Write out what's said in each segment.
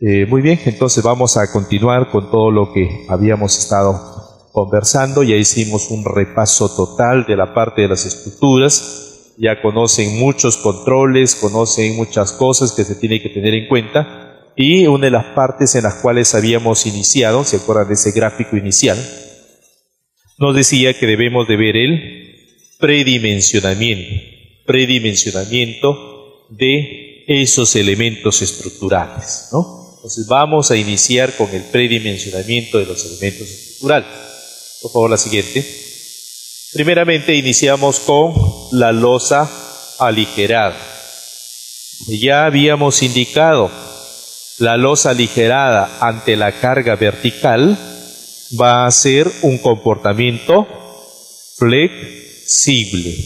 Muy bien, entonces vamos a continuar con todo lo que habíamos estado conversando. Ya hicimos un repaso total de la parte de las estructuras. Ya conocen muchos controles, conocen muchas cosas que se tienen que tener en cuenta. Y una de las partes en las cuales habíamos iniciado, ¿se acuerdan de ese gráfico inicial? Nos decía que debemos de ver el predimensionamiento de esos elementos estructurales, ¿no? Entonces vamos a iniciar con el predimensionamiento de los elementos estructurales. Por favor, la siguiente. Primeramente iniciamos con la losa aligerada. Ya habíamos indicado, la losa aligerada ante la carga vertical va a ser un comportamiento flexible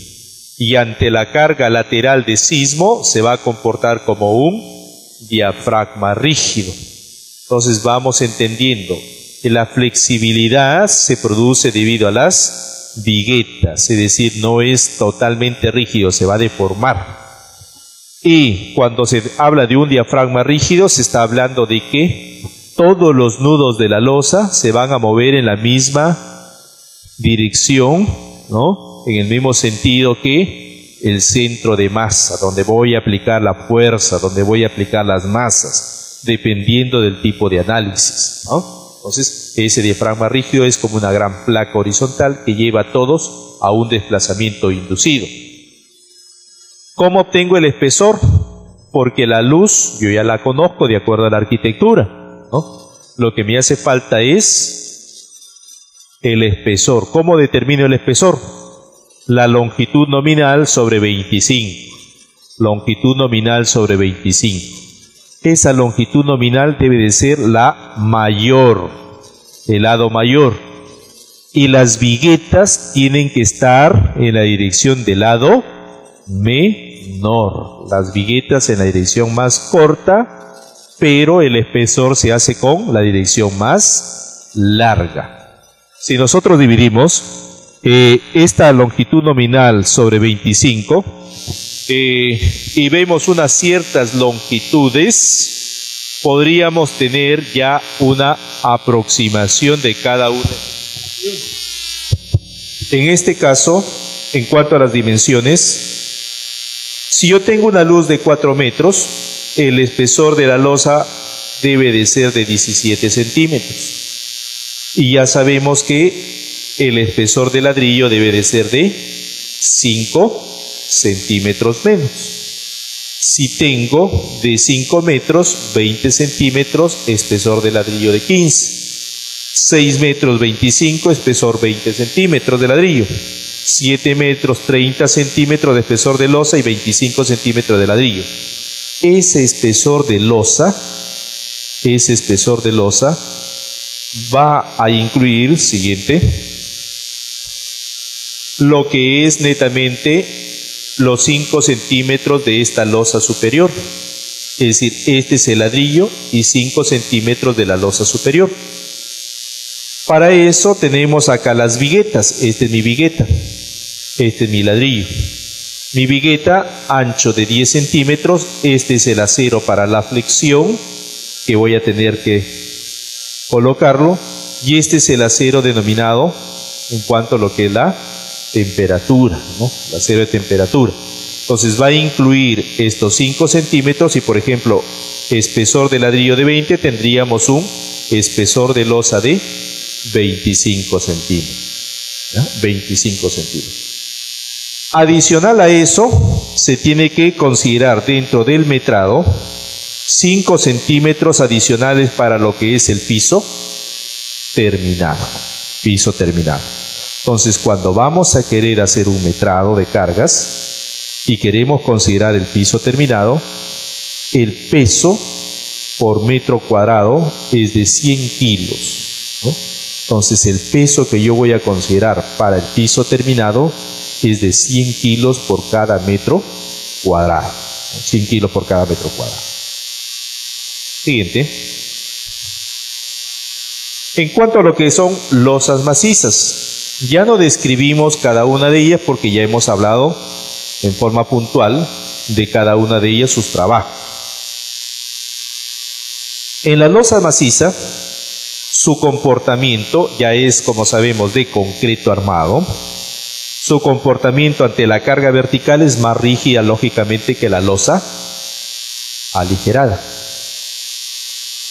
y ante la carga lateral de sismo se va a comportar como un diafragma rígido. Entonces vamos entendiendo que la flexibilidad se produce debido a las viguetas, es decir, no es totalmente rígido, se va a deformar. Y cuando se habla de un diafragma rígido, se está hablando de que todos los nudos de la losa se van a mover en la misma dirección, ¿no? En el mismo sentido que el centro de masa, donde voy a aplicar la fuerza, donde voy a aplicar las masas, dependiendo del tipo de análisis, ¿no? Entonces, ese diafragma rígido es como una gran placa horizontal que lleva a todos a un desplazamiento inducido. ¿Cómo obtengo el espesor? Porque la luz, yo ya la conozco de acuerdo a la arquitectura, ¿no? Lo que me hace falta es el espesor. ¿Cómo determino el espesor? La longitud nominal sobre 25. Longitud nominal sobre 25. Esa longitud nominal debe de ser la mayor, el lado mayor. Y las viguetas tienen que estar en la dirección del lado menor. Las viguetas en la dirección más corta, pero el espesor se hace con la dirección más larga. Si nosotros dividimos esta longitud nominal sobre 25 y vemos unas ciertas longitudes, podríamos tener ya una aproximación de cada una. En este caso, en cuanto a las dimensiones, si yo tengo una luz de 4 metros, el espesor de la losa debe de ser de 17 centímetros. Y ya sabemos que el espesor de ladrillo debe de ser de 5 centímetros menos. Si tengo de 5 metros, 20 centímetros, espesor de ladrillo de 15. 6 metros, 25, espesor 20 centímetros de ladrillo. 7 metros, 30 centímetros de espesor de losa y 25 centímetros de ladrillo. Ese espesor de losa va a incluir, siguiente, lo que es netamente los 5 centímetros de esta losa superior. Es decir, este es el ladrillo y 5 centímetros de la losa superior. Para eso tenemos acá las viguetas. Esta es mi vigueta, este es mi ladrillo. Mi vigueta, ancho de 10 centímetros, este es el acero para la flexión, que voy a tener que colocarlo, y este es el acero denominado en cuanto a lo que es la temperatura, ¿no? El acero de temperatura. Entonces va a incluir estos 5 centímetros y, por ejemplo, espesor de ladrillo de 20, tendríamos un espesor de losa de 25 centímetros. ¿Ya? 25 centímetros. Adicional a eso, se tiene que considerar dentro del metrado 5 centímetros adicionales para lo que es el piso terminado. Piso terminado. Entonces, cuando vamos a querer hacer un metrado de cargas y queremos considerar el piso terminado, el peso por metro cuadrado es de 100 kilos, ¿no? Entonces, el peso que yo voy a considerar para el piso terminado es de 100 kilos por cada metro cuadrado. 100 kilos por cada metro cuadrado. Siguiente. En cuanto a lo que son losas macizas, ya no describimos cada una de ellas porque ya hemos hablado en forma puntual de cada una de ellas sus trabajos. En la losa maciza, su comportamiento ya es, como sabemos, de concreto armado. Su comportamiento ante la carga vertical es más rígida, lógicamente, que la losa aligerada.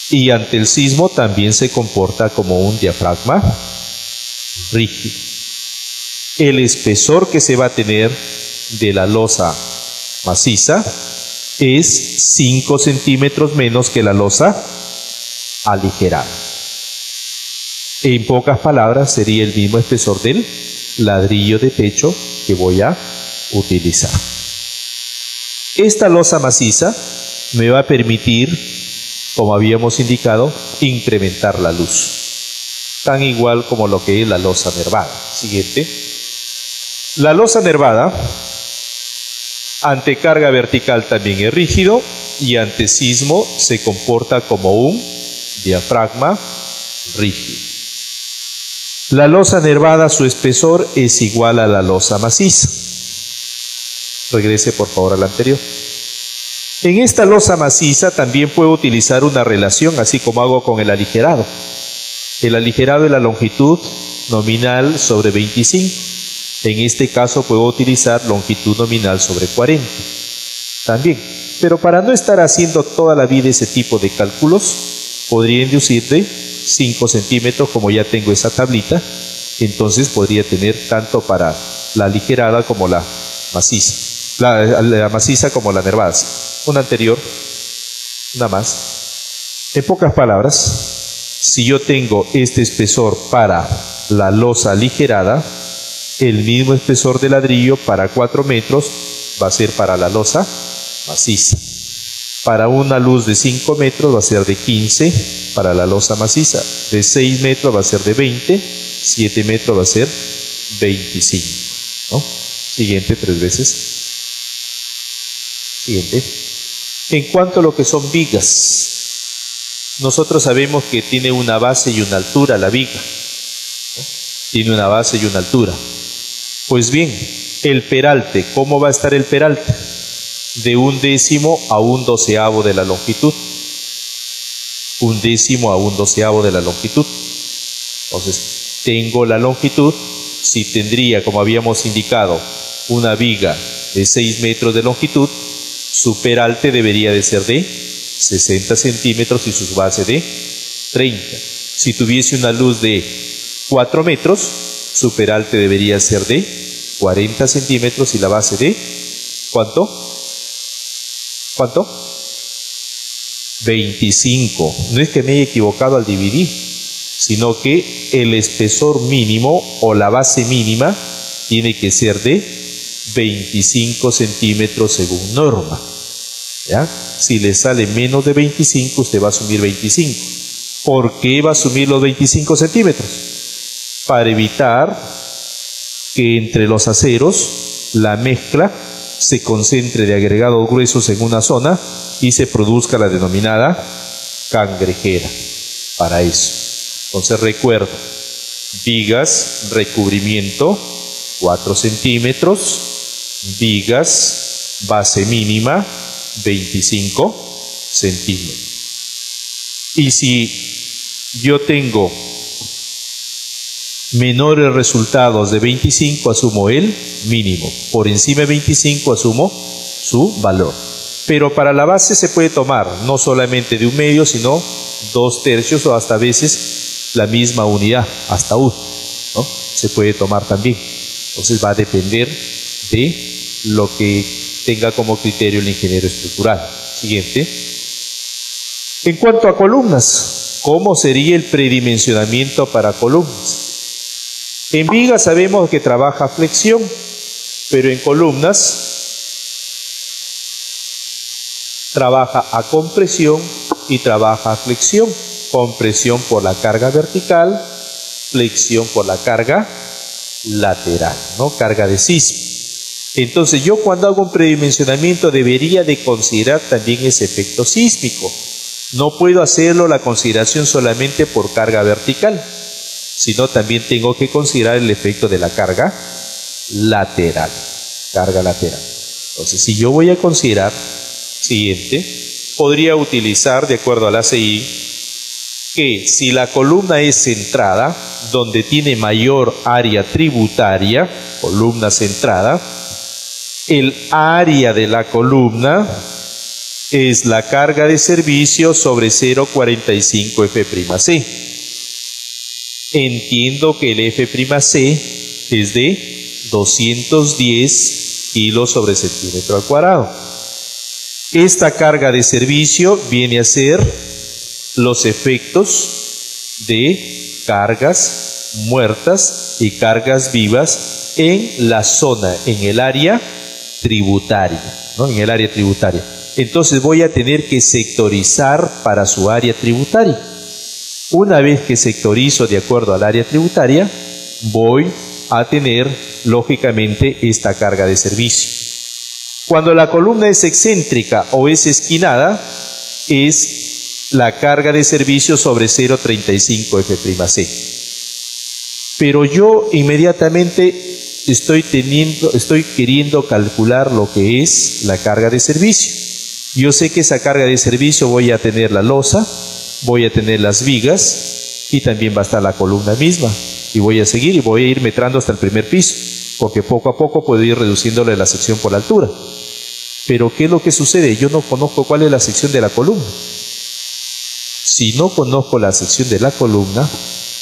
Y ante el sismo también se comporta como un diafragma rígido. El espesor que se va a tener de la losa maciza es 5 centímetros menos que la losa aligerada. En pocas palabras, sería el mismo espesor del ladrillo de techo que voy a utilizar. Esta losa maciza me va a permitir, como habíamos indicado, incrementar la luz, tan igual como lo que es la losa nervada. Siguiente. La losa nervada, ante carga vertical también es rígido y ante sismo se comporta como un diafragma rígido. La losa nervada, su espesor es igual a la losa maciza. Regrese por favor al anterior. En esta losa maciza también puedo utilizar una relación, así como hago con el aligerado. El aligerado es la longitud nominal sobre 25. En este caso puedo utilizar longitud nominal sobre 40. También. Pero para no estar haciendo toda la vida ese tipo de cálculos, podría inducir de 5 centímetros, como ya tengo esa tablita. Entonces podría tener tanto para la aligerada como la maciza. La maciza como la nervada. Una anterior, una más. En pocas palabras, si yo tengo este espesor para la losa aligerada, el mismo espesor de ladrillo para 4 metros va a ser para la losa maciza. Para una luz de 5 metros va a ser de 15 para la losa maciza. De 6 metros va a ser de 20, 7 metros va a ser 25. ¿No? Siguiente, 3 veces. Siguiente. En cuanto a lo que son vigas, nosotros sabemos que tiene una base y una altura la viga, ¿no? Tiene una base y una altura. Pues bien, el peralte, ¿cómo va a estar el peralte? De 1/10 a 1/12 de la longitud. 1/10 a 1/12 de la longitud. Entonces, tengo la longitud. Si tendría, como habíamos indicado, una viga de 6 metros de longitud, su peralte debería de ser de 60 centímetros y su base de 30. Si tuviese una luz de 4 metros, su peralte debería ser de 40 centímetros y la base de, ¿cuánto? ¿Cuánto? 25. No es que me haya equivocado al dividir, sino que el espesor mínimo o la base mínima tiene que ser de 25 centímetros según norma. ¿Ya? Si le sale menos de 25, usted va a asumir 25. ¿Por qué va a asumir los 25 centímetros? Para evitar que entre los aceros la mezcla se concentre de agregados gruesos en una zona y se produzca la denominada cangrejera. Para eso. Entonces recuerdo, vigas, recubrimiento, 4 centímetros, vigas, base mínima, 25 centímetros. Y si yo tengo menores resultados de 25, asumo el mínimo. Por encima de 25 asumo su valor. Pero para la base se puede tomar no solamente de 1/2, sino 2/3 o hasta veces la misma unidad, hasta 1, ¿no? Se puede tomar también. Entonces va a depender de lo que tenga como criterio el ingeniero estructural. Siguiente. En cuanto a columnas, ¿cómo sería el predimensionamiento para columnas? En vigas sabemos que trabaja flexión, pero en columnas trabaja a compresión y trabaja a flexión. Compresión por la carga vertical, flexión por la carga lateral, ¿no? Carga de sismo. Entonces yo cuando hago un predimensionamiento debería de considerar también ese efecto sísmico. No puedo hacerlo la consideración solamente por carga vertical, sino también tengo que considerar el efecto de la carga lateral. Carga lateral. Entonces, si yo voy a considerar, siguiente, podría utilizar, de acuerdo a la ACI, que si la columna es centrada, donde tiene mayor área tributaria, columna centrada, el área de la columna es la carga de servicio sobre 0,45 F'C. Entiendo que el F'C es de 210 kilos sobre centímetro al cuadrado. Esta carga de servicio viene a ser los efectos de cargas muertas y cargas vivas en la zona, en el área tributaria, ¿no? En el área tributaria. Entonces voy a tener que sectorizar para su área tributaria. Una vez que sectorizo de acuerdo al área tributaria, voy a tener lógicamente esta carga de servicio. Cuando la columna es excéntrica o es esquinada, es la carga de servicio sobre 0,35 F'C. Pero yo inmediatamente estoy queriendo calcular lo que es la carga de servicio. Yo sé que esa carga de servicio voy a tener la losa, voy a tener las vigas y también va a estar la columna misma. Y voy a seguir y voy a ir metrando hasta el primer piso, porque poco a poco puedo ir reduciéndole la sección por la altura. Pero ¿qué es lo que sucede? Yo no conozco cuál es la sección de la columna. Si no conozco la sección de la columna,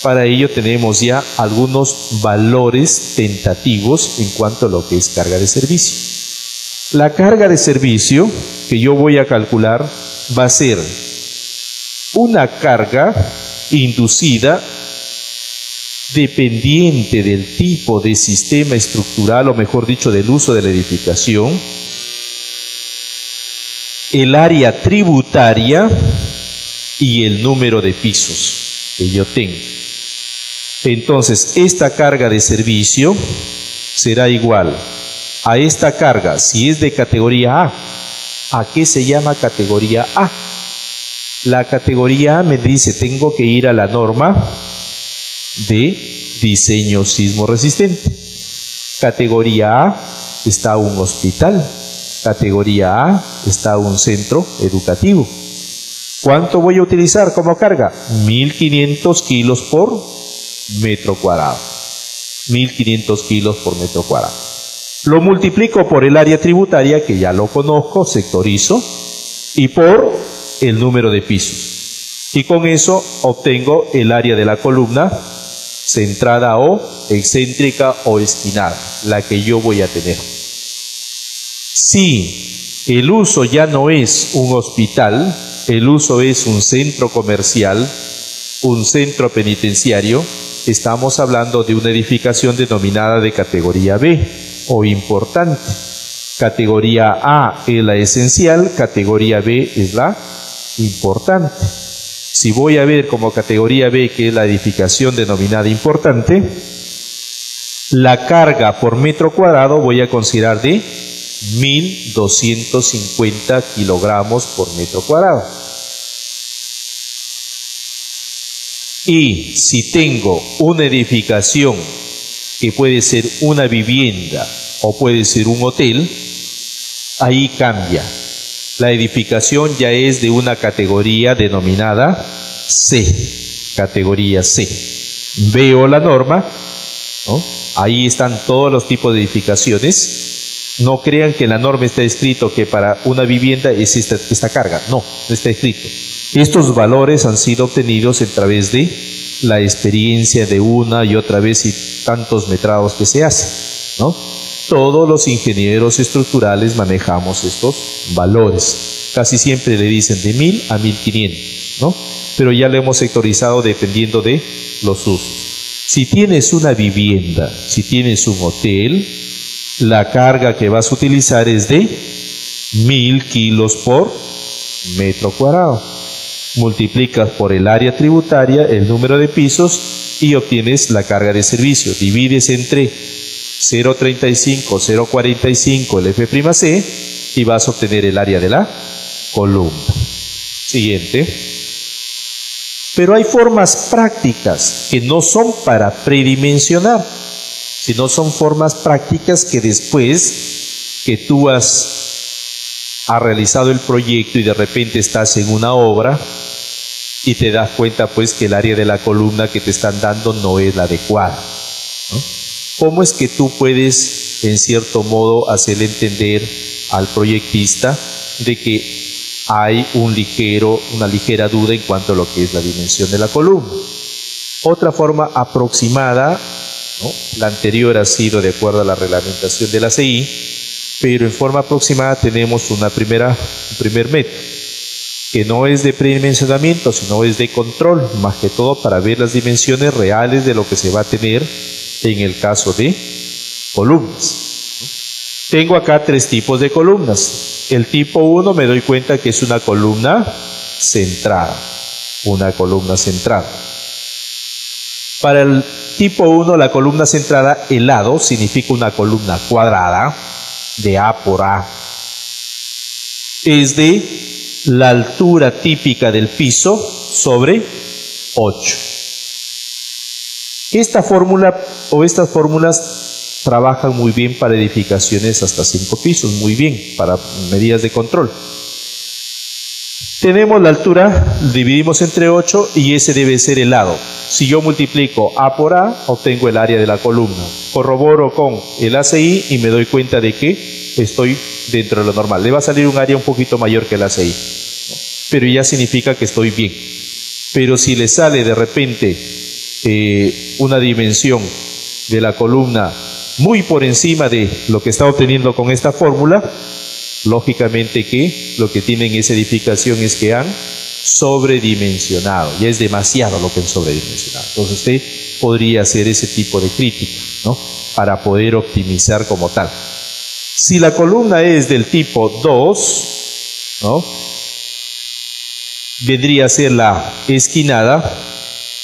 para ello tenemos ya algunos valores tentativos en cuanto a lo que es carga de servicio. La carga de servicio que yo voy a calcular va a ser una carga inducida dependiente del tipo de sistema estructural, o mejor dicho, del uso de la edificación, el área tributaria y el número de pisos que yo tengo. Entonces, esta carga de servicio será igual a esta carga, si es de categoría A. ¿A qué se llama categoría A? La categoría A me dice, tengo que ir a la norma de diseño sismo resistente. Categoría A está un hospital. Categoría A está un centro educativo. ¿Cuánto voy a utilizar como carga? 1500 kilos por metro cuadrado. 1500 kilos por metro cuadrado. Lo multiplico por el área tributaria, que ya lo conozco, sectorizo, y por el número de pisos. Y con eso obtengo el área de la columna centrada o excéntrica o esquinada, la que yo voy a tener. Si el uso ya no es un hospital, el uso es un centro comercial, un centro penitenciario, estamos hablando de una edificación denominada de categoría B o importante. Categoría A es la esencial, categoría B es la importante. Si voy a ver como categoría B, que es la edificación denominada importante, la carga por metro cuadrado voy a considerar de 1250 kilogramos por metro cuadrado. Y si tengo una edificación que puede ser una vivienda o puede ser un hotel, ahí cambia. La edificación ya es de una categoría denominada C, categoría C. Veo la norma, ¿no? Ahí están todos los tipos de edificaciones. No crean que en la norma está escrito que para una vivienda es esta carga. No, no está escrito. Estos valores han sido obtenidos a través de la experiencia de una y otra vez y tantos metrados que se hacen, ¿no? Todos los ingenieros estructurales manejamos estos valores. Casi siempre le dicen de 1000 a 1500, ¿no? Pero ya lo hemos sectorizado dependiendo de los usos. Si tienes una vivienda, si tienes un hotel, la carga que vas a utilizar es de 1000 kilos por metro cuadrado. Multiplicas por el área tributaria, el número de pisos y obtienes la carga de servicio. Divides entre 0,35, 0,45 el F'C y vas a obtener el área de la columna. Siguiente. Pero hay formas prácticas que no son para predimensionar, sino son formas prácticas que después que tú has realizado el proyecto y de repente estás en una obra, y te das cuenta pues que el área de la columna que te están dando no es la adecuada, ¿no? ¿Cómo es que tú puedes, en cierto modo, hacerle entender al proyectista de que hay una ligera duda en cuanto a lo que es la dimensión de la columna? Otra forma aproximada, ¿no? La anterior ha sido de acuerdo a la reglamentación de la CI, pero en forma aproximada tenemos un primer método, que no es de predimensionamiento, sino es de control, más que todo para ver las dimensiones reales de lo que se va a tener en el caso de columnas. Tengo acá 3 tipos de columnas. El tipo 1 me doy cuenta que es una columna centrada. Una columna centrada. Para el tipo 1, la columna centrada, el lado significa una columna cuadrada de A por A. Es de la altura típica del piso sobre 8. Esta fórmula o estas fórmulas trabajan muy bien para edificaciones hasta 5 pisos, muy bien, para medidas de control. Tenemos la altura, dividimos entre 8 y ese debe ser el lado. Si yo multiplico A por A, obtengo el área de la columna. Corroboro con el ACI y me doy cuenta de que estoy dentro de lo normal. Le va a salir un área un poquito mayor que el ACI, pero ya significa que estoy bien. Pero si le sale de repente una dimensión de la columna muy por encima de lo que está obteniendo con esta fórmula, lógicamente que lo que tienen esa edificación es que han sobredimensionado, ya es demasiado lo que han sobredimensionado. Entonces usted podría hacer ese tipo de crítica, ¿no? Para poder optimizar como tal. Si la columna es del tipo 2, ¿no? Vendría a ser la esquinada,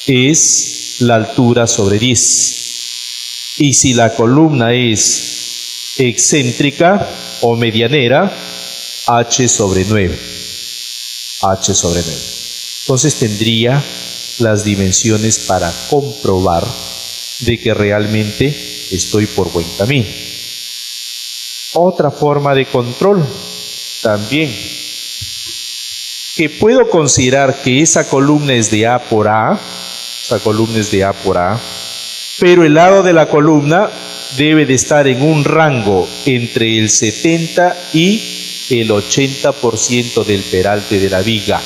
es la altura sobre 10. Y si la columna es excéntrica o medianera, H sobre 9. H sobre 9. Entonces tendría las dimensiones para comprobar de que realmente estoy por buen camino. Otra forma de control también, que puedo considerar que esa columna es de A por A, esa columna es de A por A, pero el lado de la columna debe de estar en un rango entre el 70 y el 80% del peralte de la viga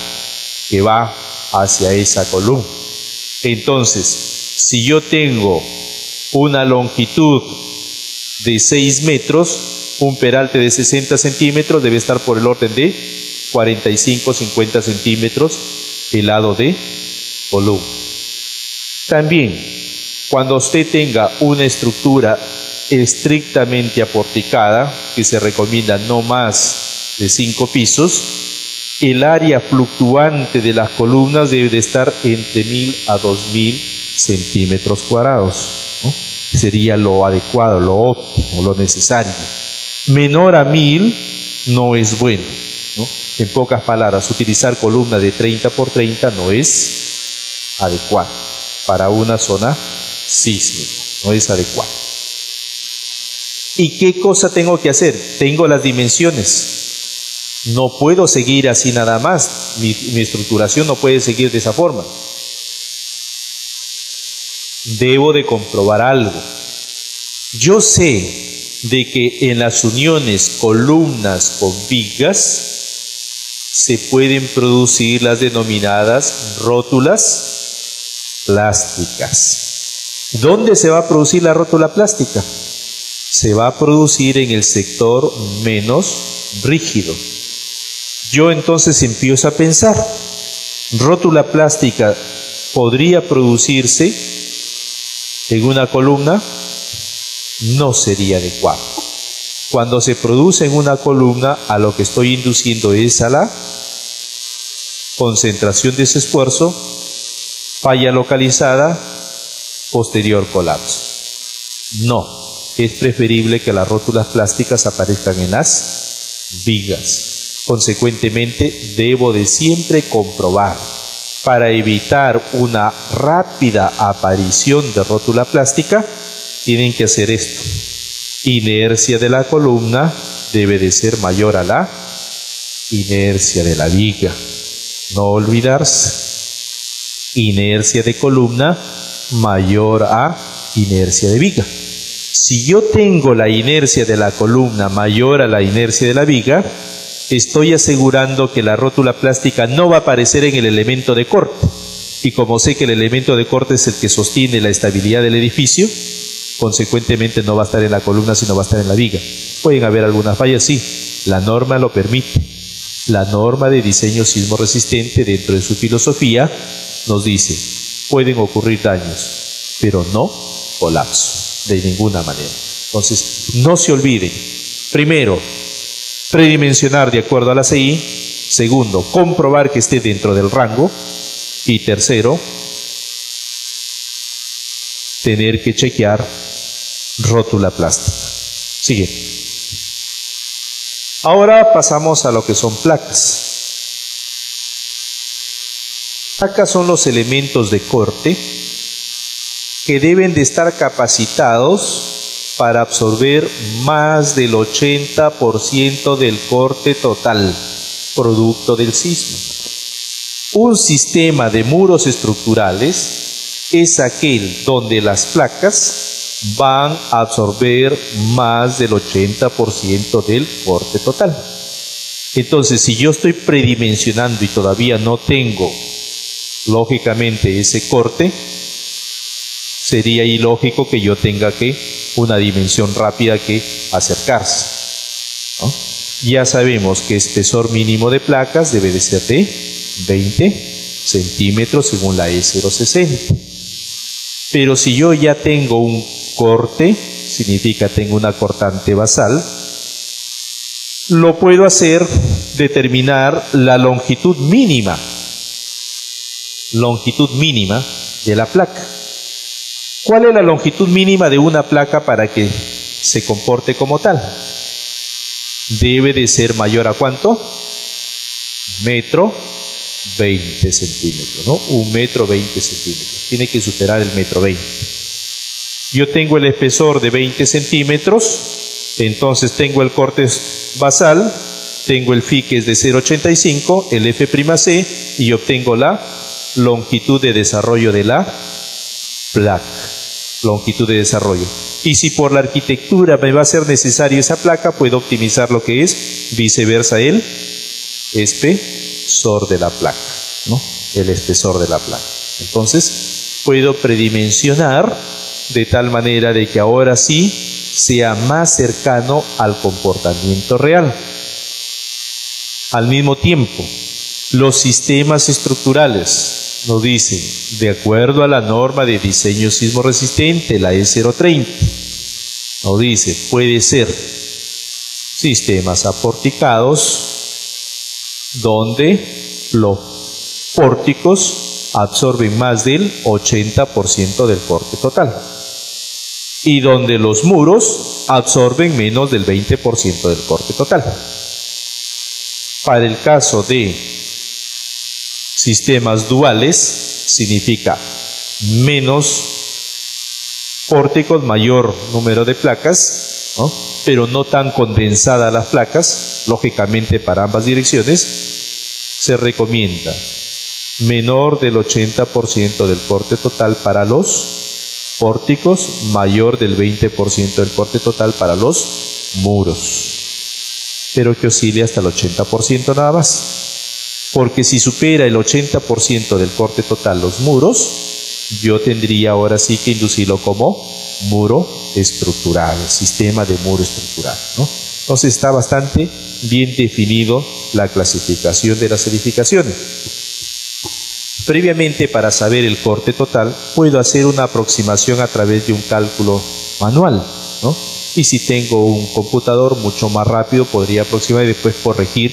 que va hacia esa columna. Entonces, si yo tengo una longitud de 6 metros, un peralte de 60 centímetros debe estar por el orden de 45-50 centímetros el lado de columna. También, cuando usted tenga una estructura estrictamente aporticada, que se recomienda no más de 5 pisos, el área fluctuante de las columnas debe de estar entre 1000 a 2000 centímetros cuadrados, ¿no? Sería lo adecuado, lo óptimo, lo necesario. Menor a 1000 no es bueno, ¿no? En pocas palabras, utilizar columna de 30 por 30 no es adecuado para una zona sísmica, no es adecuado. ¿Y qué cosa tengo que hacer? Tengo las dimensiones. No puedo seguir así nada más. Mi estructuración no puede seguir de esa forma. Debo de comprobar algo. Yo sé de que en las uniones columnas con vigas se pueden producir las denominadas rótulas plásticas. ¿Dónde se va a producir la rótula plástica? Se va a producir en el sector menos rígido. Yo entonces empiezo a pensar, rótula plástica podría producirse en una columna, no sería adecuado. Cuando se produce en una columna, a lo que estoy induciendo es a la concentración de ese esfuerzo, falla localizada, posterior colapso. No, es preferible que las rótulas plásticas aparezcan en las vigas. Consecuentemente, debo de siempre comprobar, para evitar una rápida aparición de rótula plástica, tienen que hacer esto. Inercia de la columna debe de ser mayor a la inercia de la viga. No olvidarse. inercia de columna mayor a inercia de viga. Si yo tengo la inercia de la columna mayor a la inercia de la viga, estoy asegurando que la rótula plástica no va a aparecer en el elemento de corte. Y como sé que el elemento de corte es el que sostiene la estabilidad del edificio, consecuentemente no va a estar en la columna, sino va a estar en la viga. Pueden haber algunas fallas, sí, la norma lo permite. La norma de diseño sismo resistente, dentro de su filosofía, nos dice, pueden ocurrir daños, pero no colapso, de ninguna manera. Entonces, no se olviden, primero, predimensionar de acuerdo a la CI, segundo, comprobar que esté dentro del rango, y tercero, tener que chequear rótula plástica. Siguiente. Ahora pasamos a lo que son placas. Placas son los elementos de corte que deben de estar capacitados para absorber más del 80% del corte total, producto del sismo. Un sistema de muros estructurales es aquel donde las placas van a absorber más del 80% del corte total. Entonces, si yo estoy predimensionando y todavía no tengo, lógicamente, ese corte, sería ilógico que yo tenga una dimensión rápida que acercarse, ¿no? Ya sabemos que espesor mínimo de placas debe de ser de 20 centímetros según la E060. Pero si yo ya tengo un corte, significa tengo una cortante basal, lo puedo hacer determinar la longitud mínima de la placa. ¿Cuál es la longitud mínima de una placa para que se comporte como tal? Debe de ser mayor a ¿cuánto? 1,20 centímetros, ¿no? 1,20 centímetros. Tiene que superar el 1,20. Yo tengo el espesor de 20 centímetros, entonces tengo el corte basal, tengo el phi que es de 0,85, el F'C, y obtengo la longitud de desarrollo de la placa. Longitud de desarrollo. Y si por la arquitectura me va a ser necesario esa placa, puedo optimizar lo que es viceversa el espesor de la placa, ¿no? El espesor de la placa. Entonces, puedo predimensionar de tal manera de que ahora sí sea más cercano al comportamiento real. Al mismo tiempo, los sistemas estructurales nos dicen, de acuerdo a la norma de diseño sismo resistente, la E030, nos dice, puede ser sistemas aporticados donde los pórticos absorben más del 80% del corte total y donde los muros absorben menos del 20% del corte total. Para el caso de sistemas duales, significa menos pórticos, mayor número de placas, ¿no? Pero no tan condensadas las placas, lógicamente para ambas direcciones, se recomienda menor del 80% del corte total para los pórticos, mayor del 20% del corte total para los muros, pero que oscile hasta el 80% nada más. Porque si supera el 80% del corte total los muros, yo tendría ahora sí que inducirlo como muro estructural, sistema de muro estructural, ¿no? Entonces está bastante bien definido la clasificación de las edificaciones. Previamente, para saber el corte total, puedo hacer una aproximación a través de un cálculo manual, ¿no? Y si tengo un computador mucho más rápido, podría aproximar y después corregir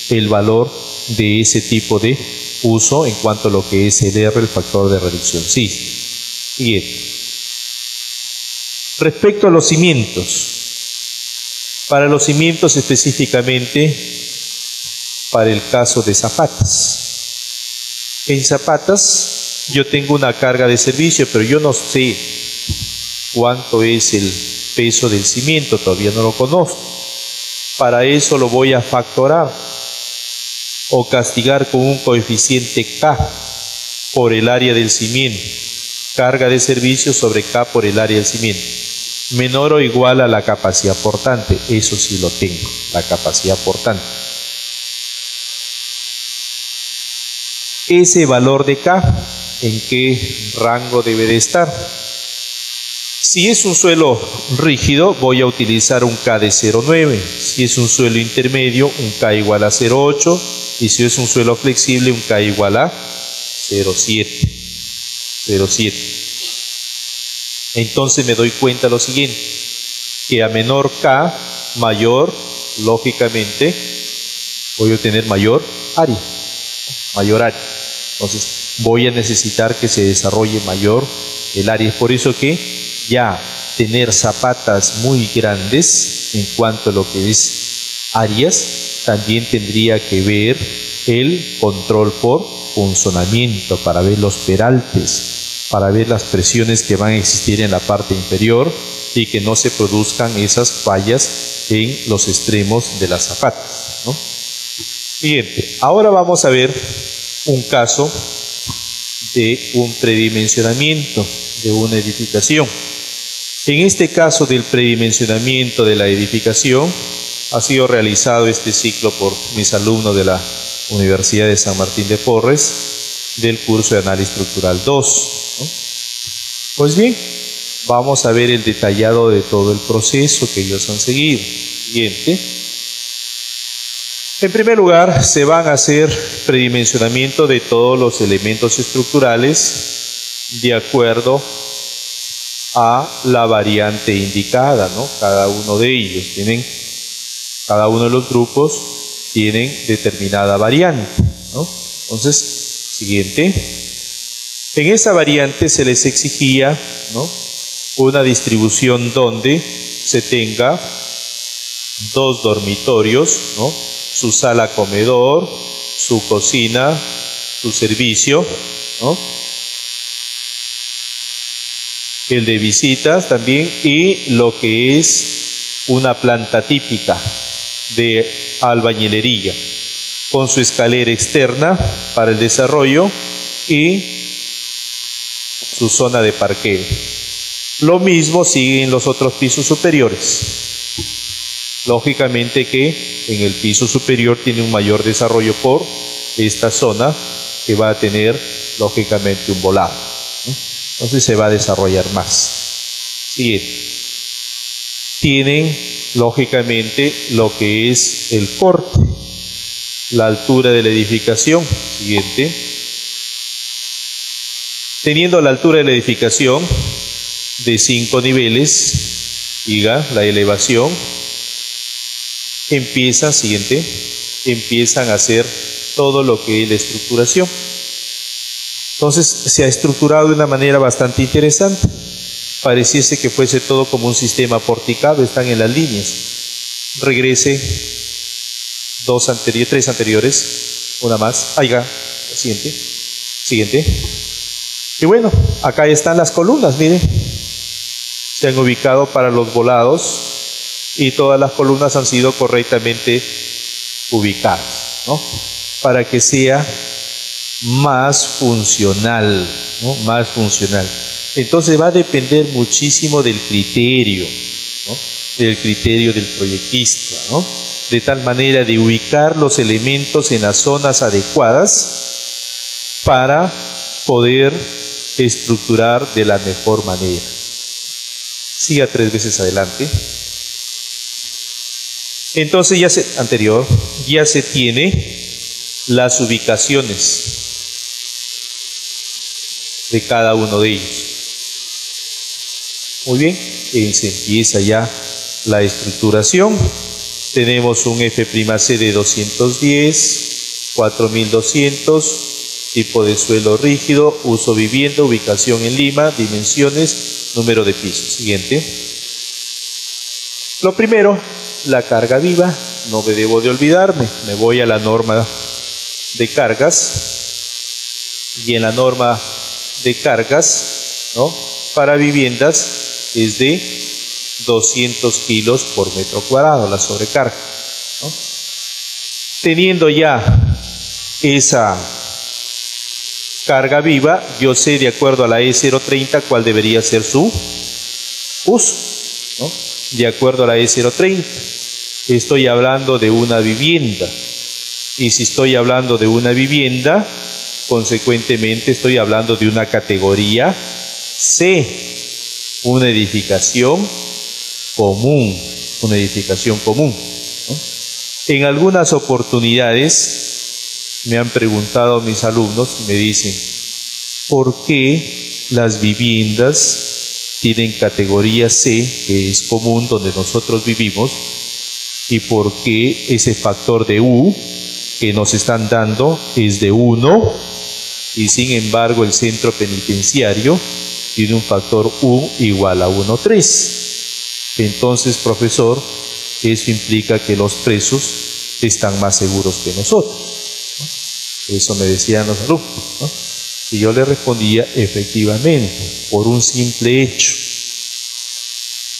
el valor de ese tipo de uso en cuanto a lo que es el R, el factor de reducción sísmica. Bien. Respecto a los cimientos, para los cimientos específicamente, para el caso de zapatas. En zapatas yo tengo una carga de servicio, pero yo no sé cuánto es el peso del cimiento, todavía no lo conozco. Para eso lo voy a factorar o castigar con un coeficiente K. por el área del cimiento. Carga de servicio sobre K por el área del cimiento. Menor o igual a la capacidad portante. Eso sí lo tengo, la capacidad portante. Ese valor de K, ¿en qué rango debe de estar? Si es un suelo rígido, voy a utilizar un K de 0,9. Si es un suelo intermedio, un K igual a 0,8. Y si es un suelo flexible, un K igual a 0,7. Entonces me doy cuenta lo siguiente, que a menor K, mayor, lógicamente, voy a obtener mayor área. Entonces voy a necesitar que se desarrolle mayor el área. Es por eso que ya tener zapatas muy grandes en cuanto a lo que es áreas, también tendría que ver el control por funcionamiento para ver los peraltes, para ver las presiones que van a existir en la parte inferior y que no se produzcan esas fallas en los extremos de las zapatas, ¿no? Siguiente, ahora vamos a ver un caso de un predimensionamiento de una edificación. En este caso del predimensionamiento de la edificación, ha sido realizado este ciclo por mis alumnos de la Universidad de San Martín de Porres, del curso de Análisis Estructural 2, ¿no? Pues bien, vamos a ver el detallado de todo el proceso que ellos han seguido. Siguiente. En primer lugar, se van a hacer predimensionamiento de todos los elementos estructurales de acuerdo a la variante indicada, ¿no? Cada uno de ellos cada uno de los grupos tienen determinada variante, ¿no? Entonces, siguiente. En esa variante se les exigía, ¿no?, una distribución donde se tenga 2 dormitorios, ¿no?, su sala comedor, su cocina, su servicio, ¿no?, el de visitas también, y lo que es una planta típica de albañilería, con su escalera externa para el desarrollo y su zona de parqueo. Lo mismo sigue en los otros pisos superiores. Lógicamente que en el piso superior tiene un mayor desarrollo por esta zona que va a tener lógicamente un volado, ¿no? Entonces se va a desarrollar más. Siguiente. Tienen lógicamente lo que es el corte, la altura de la edificación. Siguiente. Teniendo la altura de la edificación de 5 niveles, diga, la elevación, empiezan a hacer todo lo que es la estructuración. Entonces se ha estructurado de una manera bastante interesante. Pareciese que fuese todo como un sistema porticado, están en las líneas. Regrese 3 anteriores, una más, la siguiente. Y bueno, acá están las columnas, miren, se han ubicado para los volados y todas las columnas han sido correctamente ubicadas, ¿no?, para que sea más funcional, ¿no?, más funcional. Entonces va a depender muchísimo del criterio, ¿no?, del criterio del proyectista, ¿no?, de tal manera de ubicar los elementos en las zonas adecuadas para poder estructurar de la mejor manera. Siga 3 veces adelante. Entonces ya se tiene las ubicaciones de cada uno de ellos. Muy bien, se empieza ya la estructuración. Tenemos un F'C de 210, 4200, tipo de suelo rígido, uso vivienda, ubicación en Lima, dimensiones, número de pisos. Siguiente. Lo primero, la carga viva, no me debo de olvidarme, me voy a la norma de cargas, y en la norma de cargas, ¿no?, para viviendas es de 200 kilos por metro cuadrado la sobrecarga, ¿no? Teniendo ya esa carga viva, yo sé de acuerdo a la E030 cuál debería ser su uso, ¿no? De acuerdo a la E030. Estoy hablando de una vivienda. Y si estoy hablando de una vivienda, consecuentemente estoy hablando de una categoría C, una edificación común, ¿no? En algunas oportunidades me han preguntado mis alumnos, me dicen, ¿por qué las viviendas tienen categoría C, que es común donde nosotros vivimos, y por qué ese factor de U que nos están dando es de 1, y sin embargo el centro penitenciario tiene un factor U igual a 1,3? Entonces, profesor, eso implica que los presos están más seguros que nosotros, ¿no? Eso me decían los alumnos, ¿no? Y yo le respondía, efectivamente, por un simple hecho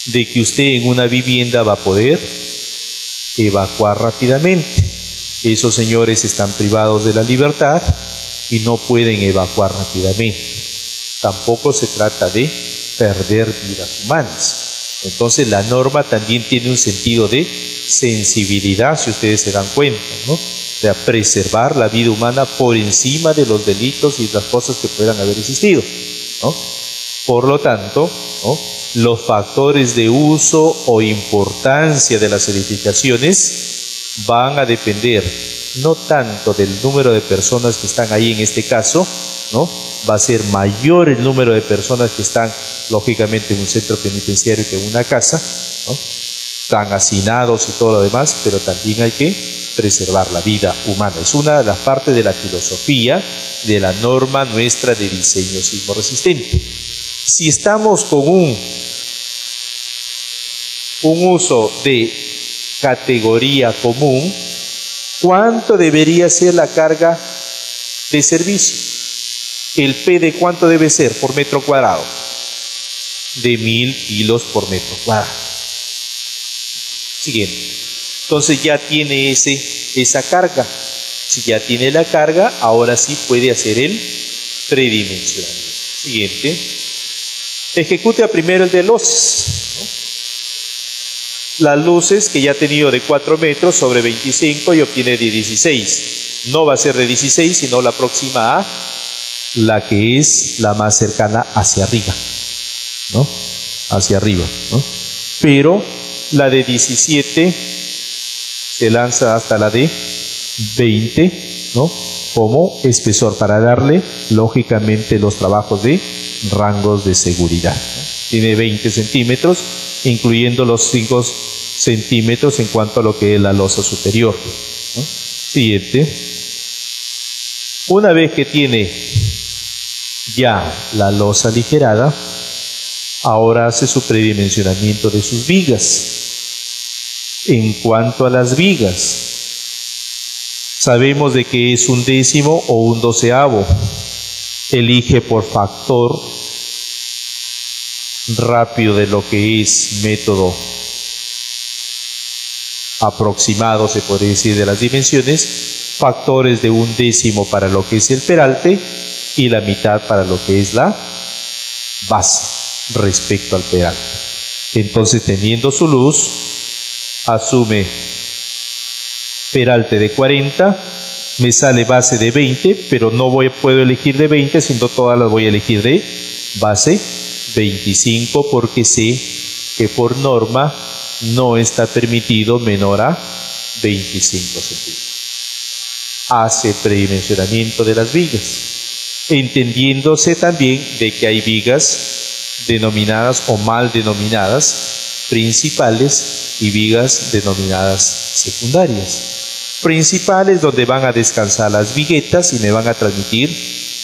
de que usted en una vivienda va a poder evacuar rápidamente. Esos señores están privados de la libertad y no pueden evacuar rápidamente. Tampoco se trata de perder vidas humanas. Entonces la norma también tiene un sentido de sensibilidad, si ustedes se dan cuenta, ¿no? De preservar la vida humana por encima de los delitos y las cosas que puedan haber existido, ¿no? Por lo tanto, ¿no?, los factores de uso o importancia de las edificaciones van a depender no tanto del número de personas que están ahí en este caso, ¿no? Va a ser mayor el número de personas que están lógicamente en un centro penitenciario que en una casa, ¿no? Están hacinados y todo lo demás, pero también hay que preservar la vida humana. Es una de las partes de la filosofía de la norma nuestra de diseño sismo resistente. Si estamos con un uso de categoría común, ¿cuánto debería ser la carga de servicio? ¿El P de cuánto debe ser por metro cuadrado? De 1000 kilos por metro cuadrado. Siguiente. Entonces ya tiene esa carga. Si ya tiene la carga, ahora sí puede hacer el predimensionamiento. Siguiente. Ejecute primero el de luces, ¿no? Las luces que ya ha tenido de 4 metros sobre 25 y obtiene de 16. No va a ser de 16, sino la próxima a la que es la más cercana hacia arriba, ¿no? Hacia arriba, ¿no? Pero la de 17 se lanza hasta la de 20, ¿no?, como espesor para darle, lógicamente, los trabajos de rangos de seguridad, ¿no? Tiene 20 centímetros, incluyendo los 5 centímetros en cuanto a lo que es la losa superior, ¿no? Siguiente. Una vez que tiene ya la losa aligerada, ahora hace su predimensionamiento de sus vigas. En cuanto a las vigas, sabemos de que es un décimo o un doceavo. Elige por factor rápido de lo que es método aproximado, se podría decir, de las dimensiones, factores de un décimo para lo que es el peralte y la mitad para lo que es la base respecto al peralte. Entonces, teniendo su luz, asume peralte de 40, me sale base de 20, pero no puedo elegir de 20, sino todas las voy a elegir de base 25, porque sé que por norma no está permitido menor a 25 centímetros. Hace predimensionamiento de las vigas, entendiéndose también de que hay vigas denominadas o mal denominadas principales y vigas denominadas secundarias. Principales, donde van a descansar las viguetas y me van a transmitir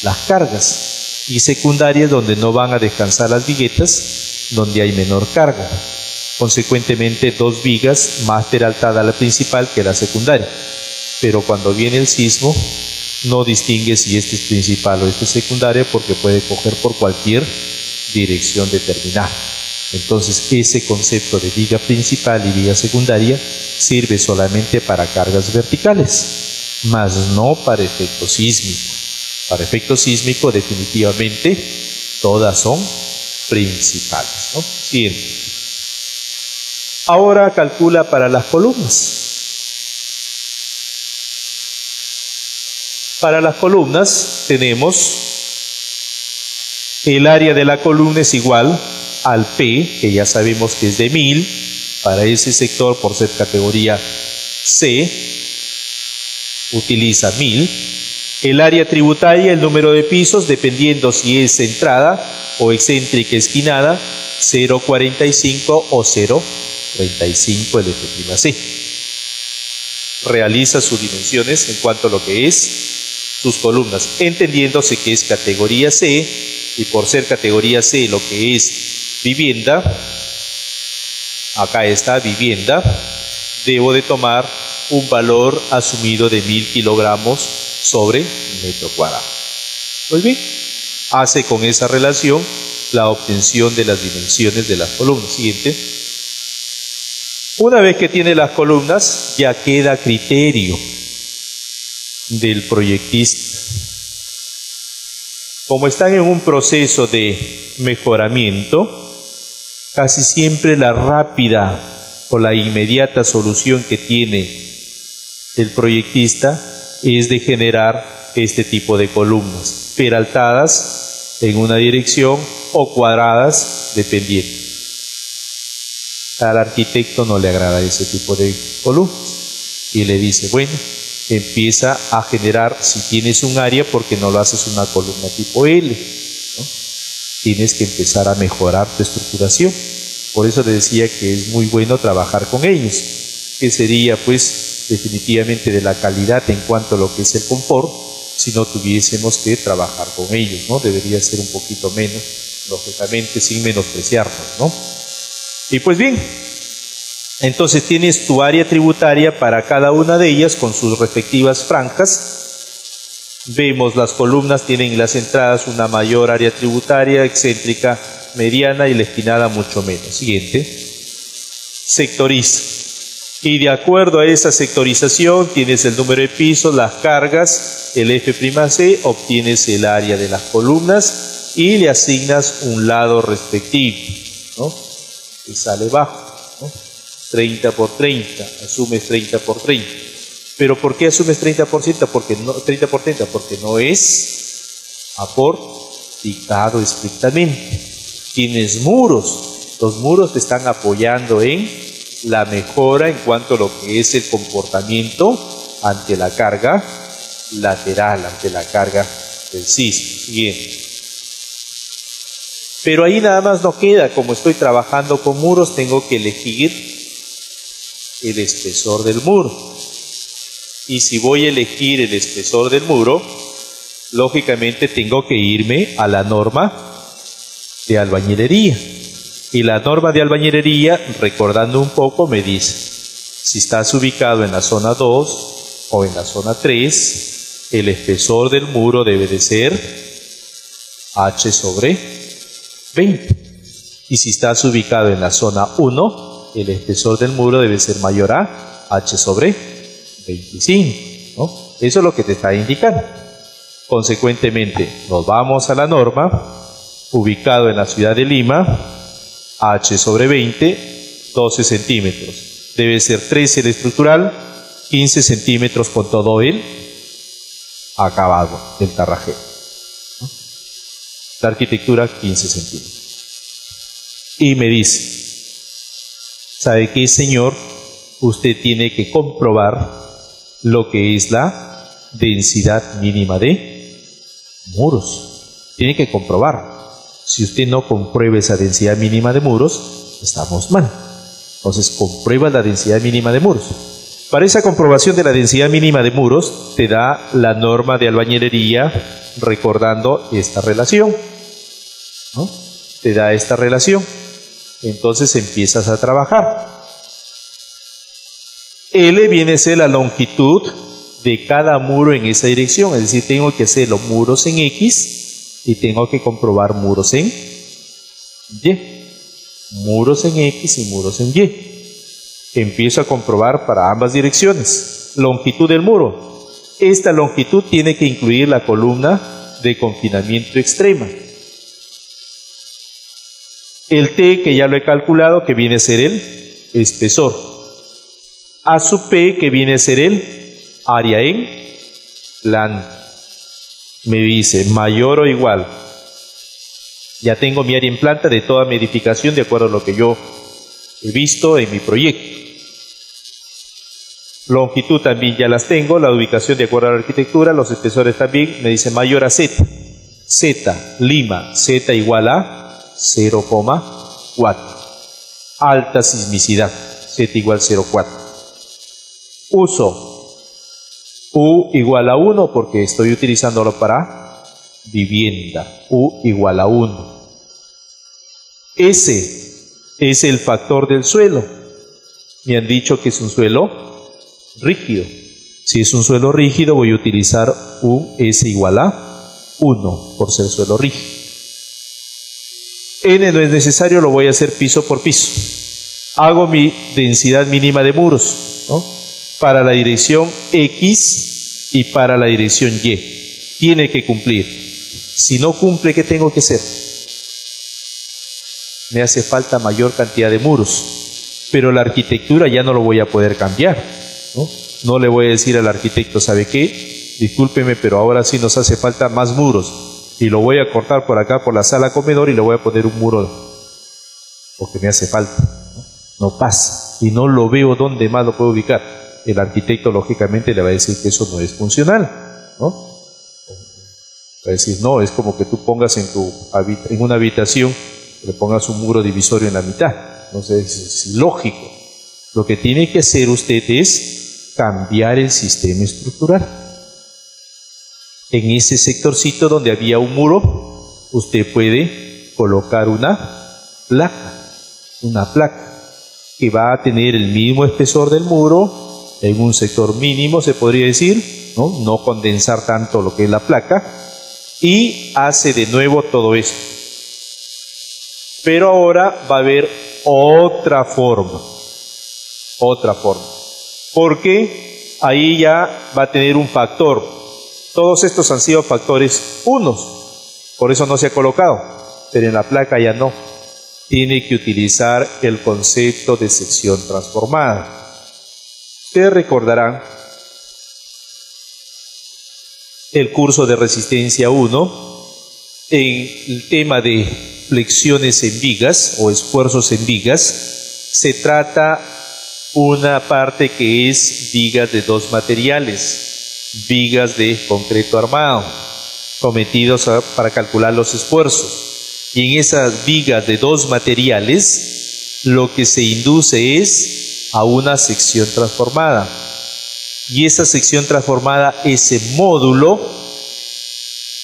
las cargas, y secundarias, donde no van a descansar las viguetas, donde hay menor carga. Consecuentemente, 2 vigas más peraltada la principal que la secundaria. Pero cuando viene el sismo, no distingue si este es principal o este es secundaria, porque puede coger por cualquier dirección determinada. Entonces, ese concepto de viga principal y viga secundaria sirve solamente para cargas verticales, mas no para efecto sísmico. Para efecto sísmico, definitivamente, todas son principales, ¿no? Siguiente. Ahora calcula para las columnas. Para las columnas tenemos el área de la columna es igual al P, que ya sabemos que es de 1000, para ese sector por ser categoría C, utiliza 1000. El área tributaria, el número de pisos, dependiendo si es centrada o excéntrica esquinada, 0,45 o 0,35 el F''C. Realiza sus dimensiones en cuanto a lo que es sus columnas, entendiéndose que es categoría C, y por ser categoría C lo que es vivienda, acá está vivienda, debo de tomar un valor asumido de 1000 kilogramos sobre metro cuadrado. Pues bien, hace con esa relación la obtención de las dimensiones de las columnas. Siguiente. Una vez que tiene las columnas, ya queda a criterio del proyectista. Como están en un proceso de mejoramiento, casi siempre la rápida o la inmediata solución que tiene el proyectista es de generar este tipo de columnas, peraltadas en una dirección o cuadradas, dependiendo. Al arquitecto no le agrada ese tipo de columnas y le dice, bueno, empieza a generar, si tienes un área, porque no lo haces una columna tipo L, ¿no? Tienes que empezar a mejorar tu estructuración. Por eso le decía que es muy bueno trabajar con ellos, que sería pues definitivamente de la calidad en cuanto a lo que es el confort, si no tuviésemos que trabajar con ellos, ¿no? Debería ser un poquito menos, lógicamente sin menospreciarnos, ¿no? Y pues bien, entonces tienes tu área tributaria para cada una de ellas con sus respectivas franjas. Vemos las columnas tienen las entradas una mayor área tributaria, excéntrica, mediana y la esquinada mucho menos. Siguiente. Sectoriza. Y de acuerdo a esa sectorización tienes el número de pisos, las cargas, el F''C, obtienes el área de las columnas y le asignas un lado respectivo, ¿no? Que sale bajo, ¿no? 30 por 30, asumes 30 por 30. ¿Pero por qué asumes 30%? Porque no, 30 por 30, porque no es aportado estrictamente. Tienes muros, los muros te están apoyando en la mejora en cuanto a lo que es el comportamiento ante la carga lateral, ante la carga del sismo. Siguiente. Pero ahí nada más no queda, como estoy trabajando con muros, tengo que elegir el espesor del muro. Y si voy a elegir el espesor del muro, lógicamente tengo que irme a la norma de albañilería. Y la norma de albañilería, recordando un poco, me dice, si estás ubicado en la zona 2 o en la zona 3, el espesor del muro debe de ser H sobre 20. Y si estás ubicado en la zona 1, el espesor del muro debe ser mayor a H sobre 25, ¿no? Eso es lo que te está indicando. Consecuentemente, nos vamos a la norma, ubicado en la ciudad de Lima, H sobre 20, 12 centímetros. Debe ser 13 el estructural, 15 centímetros con todo el acabado del tarrajero, ¿no? La arquitectura 15 centímetros. Y me dice, ¿sabe qué, señor? Usted tiene que comprobar lo que es la densidad mínima de muros. Tiene que comprobar. Si usted no comprueba esa densidad mínima de muros, estamos mal. Entonces, comprueba la densidad mínima de muros. Para esa comprobación de la densidad mínima de muros, te da la norma de albañilería recordando esta relación, ¿no? Te da esta relación. Entonces empiezas a trabajar. L viene a ser la longitud de cada muro en esa dirección. Es decir, tengo que hacer los muros en X y tengo que comprobar muros en Y. Muros en X y muros en Y. Empiezo a comprobar para ambas direcciones. Longitud del muro. esta longitud tiene que incluir la columna de confinamiento extrema. El T, que ya lo he calculado, que viene a ser el espesor. A sub P, que viene a ser el área en planta. Me dice mayor o igual. Ya tengo mi área en planta de toda mi edificación de acuerdo a lo que yo he visto en mi proyecto. Longitud también ya las tengo, la ubicación de acuerdo a la arquitectura, los espesores también. Me dice mayor a Z. Z, Lima, Z igual a 0,4. Alta sismicidad, Z igual 0,4. Uso. U igual a 1 porque estoy utilizándolo para vivienda. U igual a 1. S es el factor del suelo. Me han dicho que es un suelo rígido. Si es un suelo rígido voy a utilizar un S igual a 1 por ser suelo rígido. N no es necesario, lo voy a hacer piso por piso. Hago mi densidad mínima de muros, ¿no? Para la dirección X y para la dirección Y. Tiene que cumplir. Si no cumple, ¿qué tengo que hacer? Me hace falta mayor cantidad de muros. Pero la arquitectura ya no lo voy a poder cambiar, ¿no? No le voy a decir al arquitecto, ¿sabe qué? Discúlpeme, pero ahora sí nos hace falta más muros. Y lo voy a cortar por acá, por la sala comedor, y le voy a poner un muro porque me hace falta. No pasa. Y no lo veo dónde más lo puedo ubicar. El arquitecto lógicamente le va a decir que eso no es funcional, ¿no? Va a decir, no, es como que tú pongas en una habitación, le pongas un muro divisorio en la mitad. Entonces es ilógico. Lo que tiene que hacer usted es cambiar el sistema estructural. En ese sectorcito donde había un muro, usted puede colocar una placa que va a tener el mismo espesor del muro, en un sector mínimo se podría decir, no condensar tanto lo que es la placa, y hace de nuevo todo esto. Pero ahora va a haber otra forma, porque ahí ya va a tener un factor. Todos estos han sido factores unos, por eso no se ha colocado, pero en la placa ya no. Tiene que utilizar el concepto de sección transformada. Ustedes recordarán el curso de resistencia 1 en el tema de flexiones en vigas o esfuerzos en vigas. Se trata una parte que es vigas de dos materiales, vigas de concreto armado, sometidos para calcular los esfuerzos. Y en esas vigas de dos materiales, lo que se induce es a una sección transformada. Y esa sección transformada, ese módulo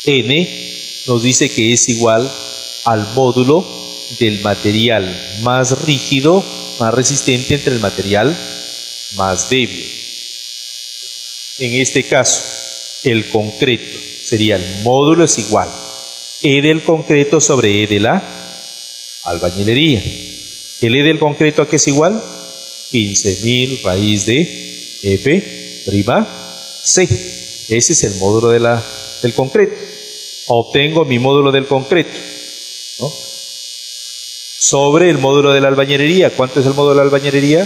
N, nos dice que es igual al módulo del material más rígido, más resistente entre el material más débil. En este caso, el concreto sería el módulo es igual E del concreto sobre E de la albañilería. El E del concreto, ¿a qué es igual? 15.000 raíz de F' C. Ese es el módulo del concreto. Obtengo mi módulo del concreto, ¿no? Sobre el módulo de la albañilería. ¿Cuánto es el módulo de la albañilería?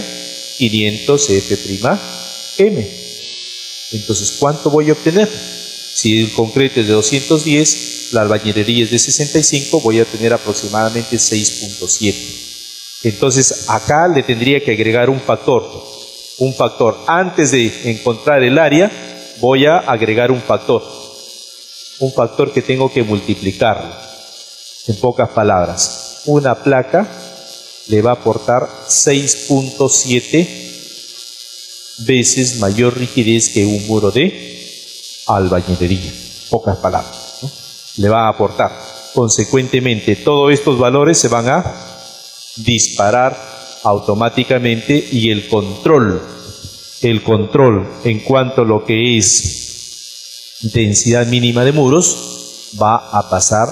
500 F'M. Entonces, ¿cuánto voy a obtener? Si el concreto es de 210, la albañilería es de 65, voy a obtener aproximadamente 6.7. Entonces, acá le tendría que agregar un factor. Un factor. Antes de encontrar el área, voy a agregar un factor. Un factor que tengo que multiplicarlo. En pocas palabras, una placa le va a aportar 6.7 veces mayor rigidez que un muro de albañilería. Pocas palabras, ¿no? Le va a aportar. Consecuentemente, todos estos valores se van a disparar automáticamente y el control en cuanto a lo que es densidad mínima de muros va a pasar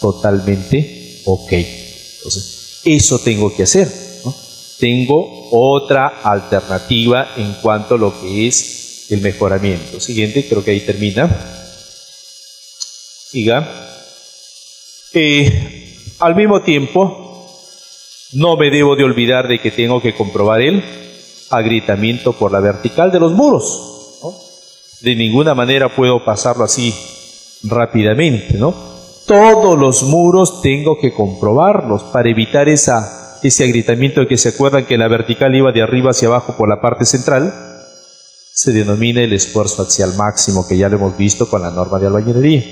totalmente ok. Entonces, eso tengo que hacer, ¿no? Tengo otra alternativa en cuanto a lo que es el mejoramiento. Siguiente, creo que ahí termina. Siga. Al mismo tiempo, no me debo de olvidar de que tengo que comprobar el agrietamiento por la vertical de los muros, ¿no? De ninguna manera puedo pasarlo así rápidamente, ¿no? Todos los muros tengo que comprobarlos para evitar ese agrietamiento de que se acuerdan que la vertical iba de arriba hacia abajo por la parte central. Se denomina el esfuerzo axial máximo, que ya lo hemos visto con la norma de albañilería.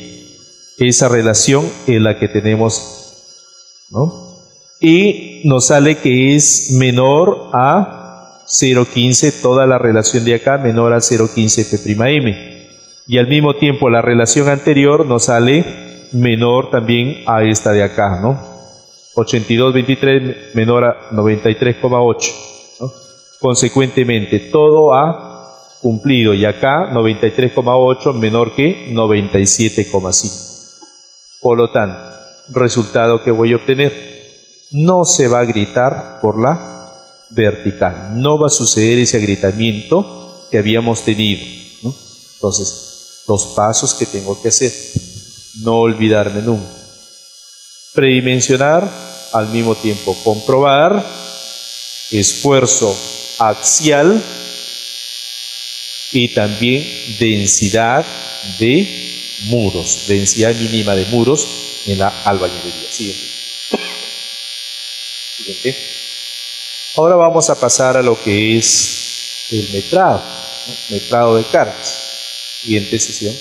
Esa relación es la que tenemos, ¿no? Y nos sale que es menor a 0,15, toda la relación de acá menor a 0,15 F'M. Y al mismo tiempo la relación anterior nos sale menor también a esta de acá, ¿no? 82,23 menor a 93,8, ¿no? Consecuentemente, todo ha cumplido, y acá 93,8 menor que 97,5. Por lo tanto, resultado que voy a obtener, no se va a agrietar por la vertical, no va a suceder ese agrietamiento que habíamos tenido, ¿no? Entonces, los pasos que tengo que hacer, no olvidarme nunca. Predimensionar, al mismo tiempo comprobar, esfuerzo axial y también densidad de muros, densidad mínima de muros en la albañilería. Siguiente. Siguiente. Ahora vamos a pasar a lo que es el metrado, ¿no? Metrado de cargas. Siguiente sesión.